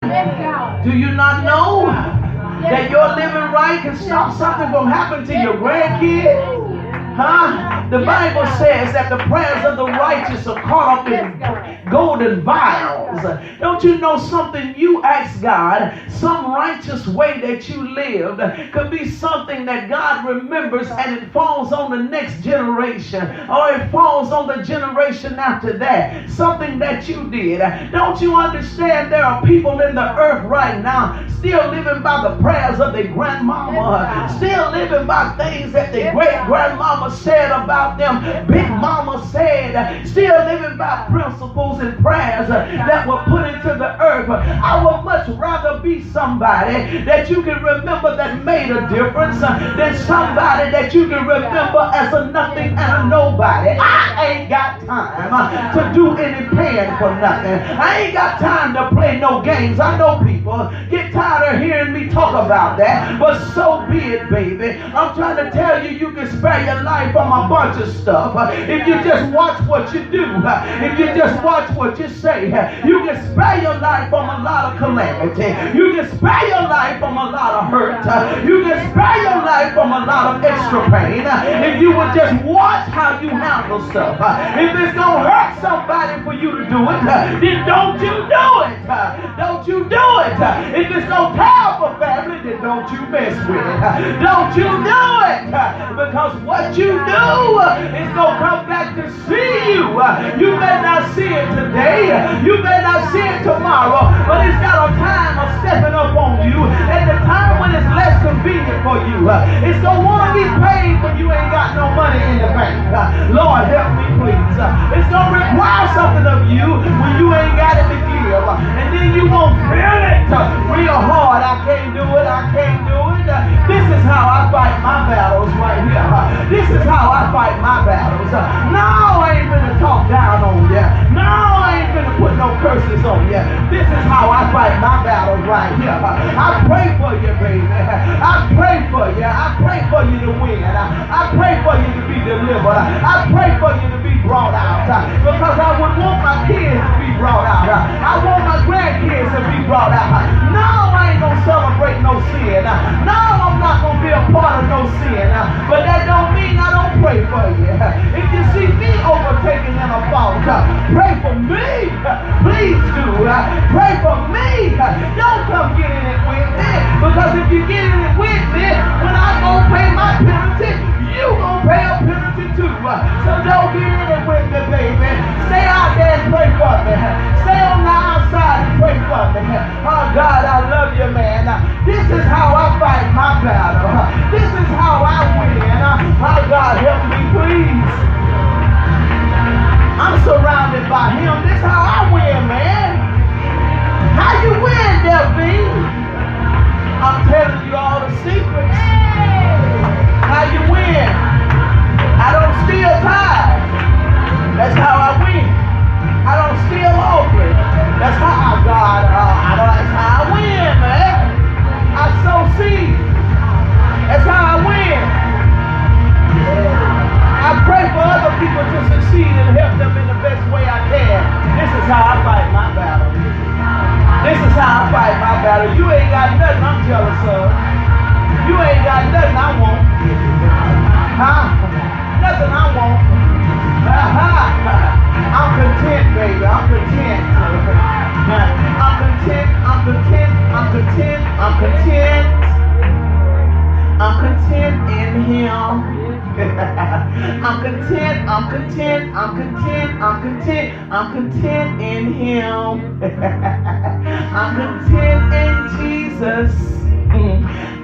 Do you not know that your living right can stop something from happening to your grandkids? Huh? The Bible says that the prayers of the righteous are caught up in golden vials. Don't you know something? You ask God, some righteous way that you lived could be something that God remembers and it falls on the next generation, or it falls on the generation after that. Something that you did. Don't you understand there are people in the earth right now still living by the prayers of their grandmama, still living by things that their great-grandmama said about them, Big Mama said, still living by principles and prayers that were put into the earth. I would much rather be somebody that you can remember that made a difference than somebody that you can remember as a nothing and a nobody. I ain't got time to do any paying for nothing. I ain't got time to play no games. I know people get tired of hearing me talk about that, but so be it, baby. I'm trying to tell you, you can spare your life from a bunch of stuff if you just watch what you do, if you just watch what you say. You can spare your life from a lot of calamity. You can spare your life from a lot of hurt. You can spare your life from a lot of extra pain if you would just watch how you handle stuff. If it's going to hurt somebody for you to do it, then don't you do it. Don't you do it. If it's going to tear up a family, then don't you mess with it. Don't you do it. Because what you do is going to come back to see you. You may not see it today. You may not see it tomorrow. But it's got a time of stepping up on you at the time when it's less convenient for you. It's going to want to be paid when you ain't got no money in the bank. Lord, help me, please. It's going to require something of you when you ain't got it to give. And then you won't feel it real hard. I can't do it. I can't do it. This is how I fight my battles right here. This is how I fight my battles. No, I ain't gonna talk down on you. No, I ain't gonna put no curses on you. This is how I fight my battles right here. I pray for you, baby. I pray for you. I pray for you to win. I pray for you to be delivered. I pray for you to be brought out. Because I would want my kids to be brought out. I want my grandkids to be brought out. No, I ain't gonna celebrate no sin. No, I'm not gonna be a part of no sin. But that don't mean I don't pray for you. If you see me overtaken in a fault, pray for me. Please do. Pray for me. Don't come get in it with me. Because if you get in it with me, when I go pay my penalty, you gonna pay a penalty too. So don't get in it with me, baby. Stay out there and pray for me. Stay on the outside and pray for me. Oh God, I love you, man. This is how I fight my battle. This is how I win. Oh God, help me, please. I'm surrounded by him. This is how I win, man. How you win, Delphine? I'm telling you all the secrets. How you win? I don't steal tithes. That's how I win. I don't steal offering. That's how God. That's how I win, man. I sow seed. That's how I win. I pray for other people to succeed and help them in the best way I can. This is how I fight my battle. This is how I fight my battle. You ain't got nothing I'm jealous of. You ain't got nothing I want. Huh? Nothing I want. I'm content, baby. I'm content. I'm content. I'm content. I'm content. I'm content. I'm content in him. I'm content, I'm content, I'm content, I'm content, I'm content in him. I'm content in Jesus.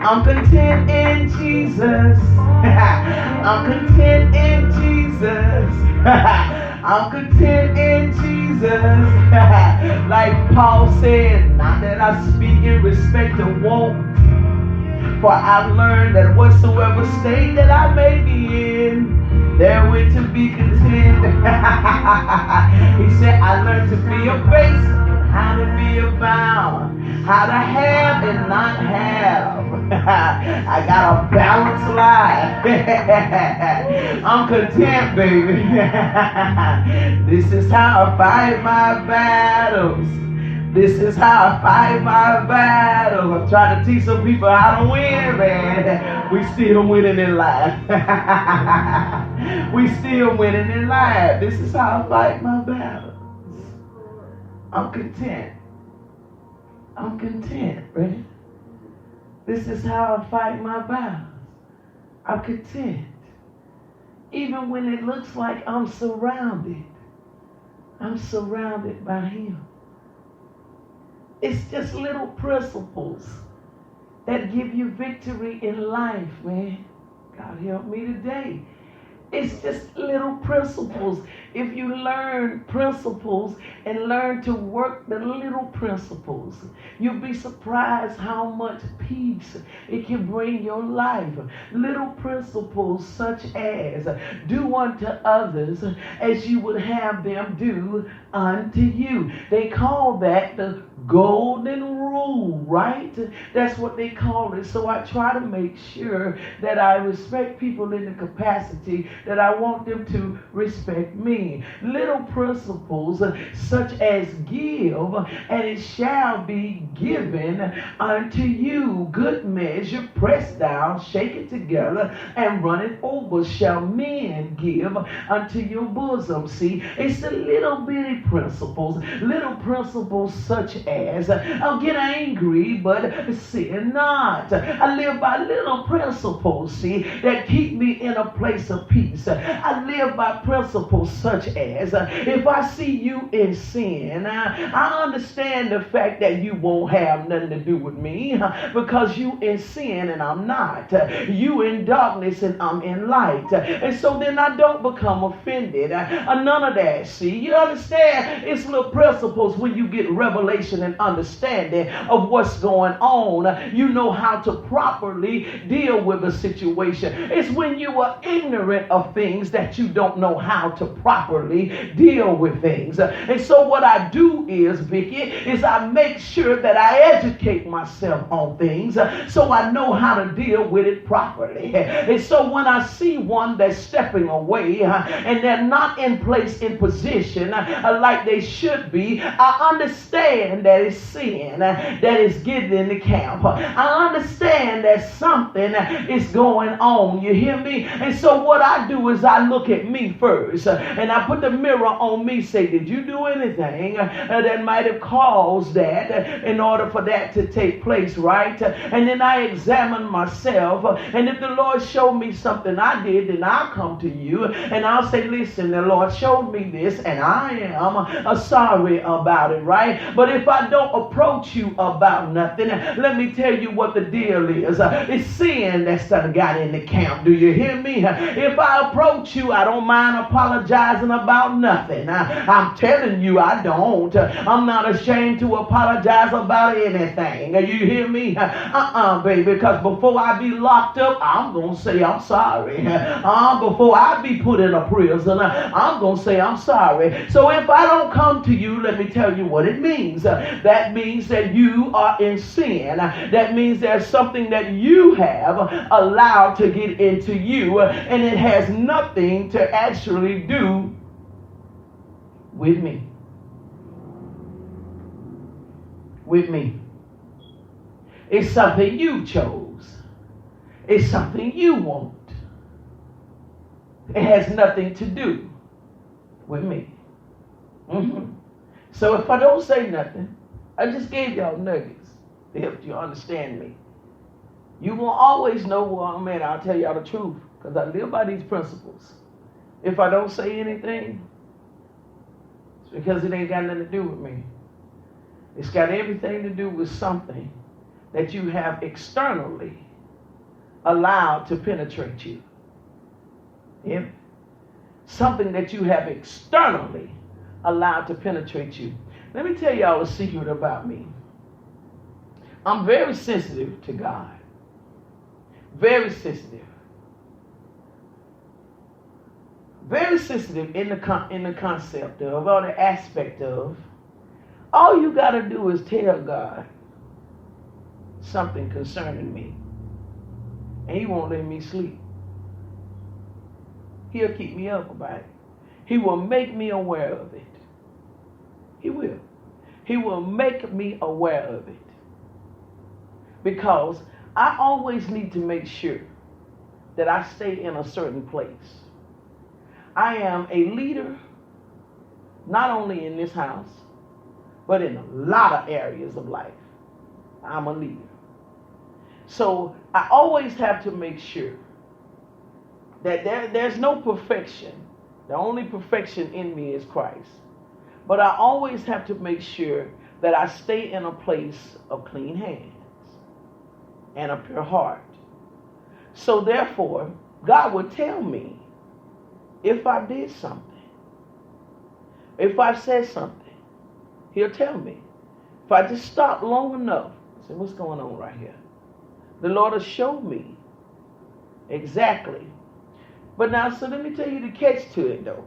I'm content in Jesus. I'm content in Jesus. I'm content in Jesus. Like Paul said, not that I speak in respect of want, for I've learned that whatsoever state that I may be in, therewith to be content. He said, I learned to be abased, how to be abound, how to have and not have. I got a balanced life. I'm content, baby. This is how I fight my battles. This is how I fight my battle. I'm trying to teach some people how to win, man. We still winning in life. We still winning in life. This is how I fight my battles. I'm content. I'm content, right? This is how I fight my battles. I'm content. Even when it looks like I'm surrounded by Him. It's just little principles that give you victory in life, man. God help me today. It's just little principles. If you learn principles and learn to work the little principles, you'll be surprised how much peace it can bring your life. Little principles such as do unto others as you would have them do unto you. They call that the golden rule, right? That's what they call it. So I try to make sure that I respect people in the capacity that I want them to respect me. Little principles such as give, and it shall be given unto you. Good measure, pressed down, shake it together, and run it over, shall men give unto your bosom. See, it's the little bitty principles, little principles such as, I'll get angry, but sin not. I live by little principles, see, that keep me in a place of peace. I live by principles such as, if I see you in sin, I understand the fact that you won't have nothing to do with me because you in sin and I'm not. You in darkness and I'm in light. And so then I don't become offended. None of that, see. You understand? It's little principles when you get revelation and understanding of what's going on. You know how to properly deal with a situation. It's when you are ignorant of things that you don't know how to properly deal with things. And so what I do is, Vicky, is I make sure that I educate myself on things so I know how to deal with it properly. And so when I see one that's stepping away and they're not in place, in position like they should be, I understand that it's sin that is getting in the camp. I understand that something is going on. You hear me? And so what I do is I look at me first and I put the mirror on me, say, did you do anything that might have caused that in order for that to take place, right? And then I examine myself, and if the Lord showed me something I did, then I'll come to you and I'll say, listen, the Lord showed me this and I am sorry about it, right? But if I don't approach you about nothing, let me tell you what the deal is. It's sin that's done got in the camp. Do you hear me? If I approach you, I don't mind apologizing about nothing. I'm telling you, I don't. I'm not ashamed to apologize about anything. You hear me? Baby, because before I be locked up, I'm going to say I'm sorry. Before I be put in a prison, I'm going to say I'm sorry. So if I don't come to you, let me tell you what it means. That means that you are in sin. That means there's something that you have allowed to get into you, and it has nothing to actually do with me. With me. It's something you chose. It's something you want. It has nothing to do with me. So if I don't say nothing, I just gave y'all nuggets to help you understand me. You won't always know where I'm at. I'll tell y'all the truth because I live by these principles. If I don't say anything, it's because it ain't got nothing to do with me. It's got everything to do with something that you have externally allowed to penetrate you. Yeah? Something that you have externally allowed to penetrate you. Let me tell y'all a secret about me. I'm very sensitive to God. Very sensitive. Very sensitive in the concept of, or the aspect of, all you got to do is tell God something concerning me, and He won't let me sleep. He'll keep me up about it. He will make me aware of it. He will. He will make me aware of it. Because I always need to make sure that I stay in a certain place. I am a leader, not only in this house, but in a lot of areas of life. I'm a leader. So I always have to make sure that there's no perfection. The only perfection in me is Christ. But I always have to make sure that I stay in a place of clean hands and a pure heart. So therefore, God would tell me if I did something, if I said something. He'll tell me. If I just stop long enough, say, what's going on right here? The Lord will show me exactly. But now, so let me tell you the catch to it, though.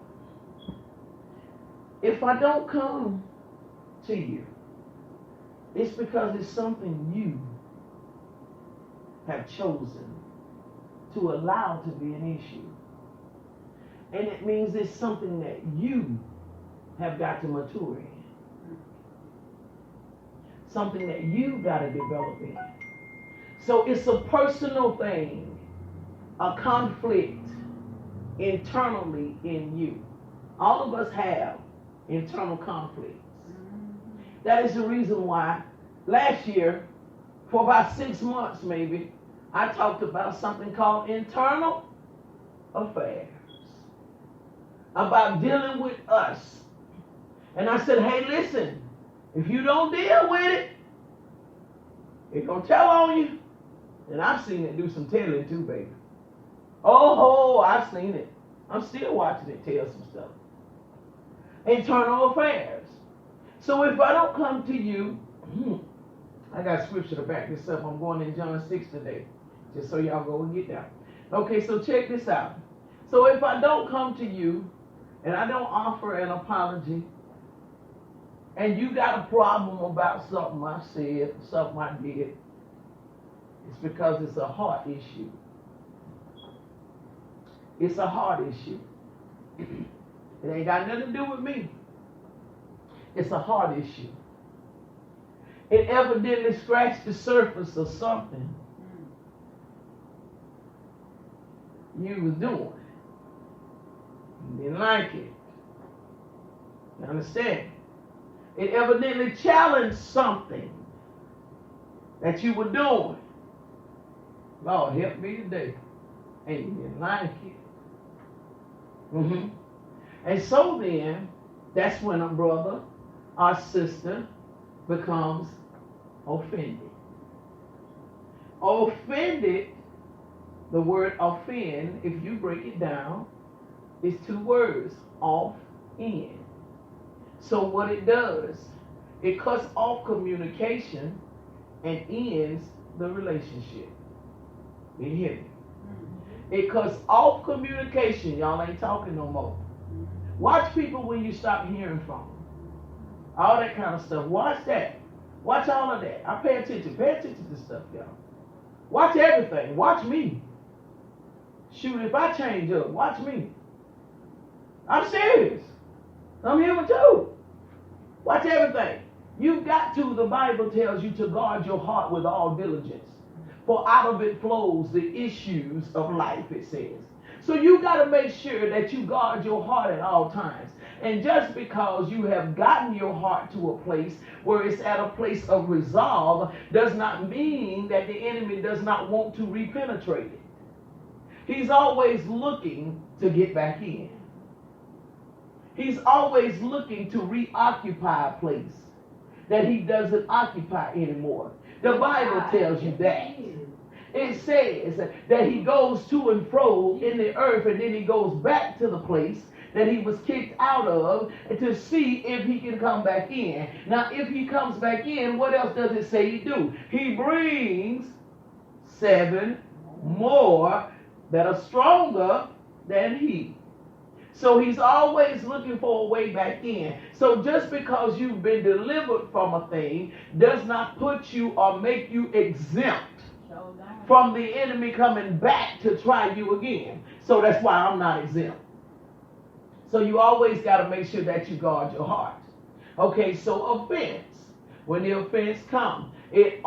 If I don't come to you, it's because it's something you have chosen to allow to be an issue. And it means it's something that you have got to mature in. Something that you got to develop in. So it's a personal thing, a conflict internally in you. All of us have internal conflicts. That is the reason why last year, for about 6 months maybe, I talked about something called internal affairs. About dealing with us. And I said, hey, listen, if you don't deal with it, it's going to tell on you. And I've seen it do some telling too, baby. Oh, I've seen it. I'm still watching it tell some stuff. Internal affairs. So if I don't come to you, I got scripture to back this up. I'm going in John 6 today, just so y'all go and get that. Okay, so check this out. So if I don't come to you, and I don't offer an apology, and you got a problem about something I said, something I did, it's because it's a heart issue. It's a heart issue. It ain't got nothing to do with me. It's a heart issue. It evidently scratched the surface of something you was doing. You didn't like it. You understand? It evidently challenged something that you were doing. Lord, help me today. And you didn't like it. And so then, that's when a brother or sister becomes offended. Offended, the word offend, if you break it down, is 2 words, off, in. So what it does, it cuts off communication and ends the relationship. You hear me? It cuts off communication. Y'all ain't talking no more. Watch people when you stop hearing from them. All that kind of stuff. Watch that. Watch all of that. I pay attention. Pay attention to stuff, y'all. Watch everything. Watch me. Shoot, if I change up, watch me. I'm serious. I'm human too. Watch everything. You've got to, the Bible tells you to guard your heart with all diligence. For out of it flows the issues of life, it says. So you got to make sure that you guard your heart at all times. And just because you have gotten your heart to a place where it's at a place of resolve does not mean that the enemy does not want to repenetrate it. He's always looking to get back in. He's always looking to reoccupy a place that he doesn't occupy anymore. The Bible tells you that. It says that he goes to and fro in the earth, and then he goes back to the place that he was kicked out of to see if he can come back in. Now, if he comes back in, what else does it say he do? He brings 7 more that are stronger than he. So he's always looking for a way back in. So just because you've been delivered from a thing does not put you or make you exempt from the enemy coming back to try you again. So that's why I'm not exempt. So you always got to make sure that you guard your heart. Okay, so offense. when the offense comes, it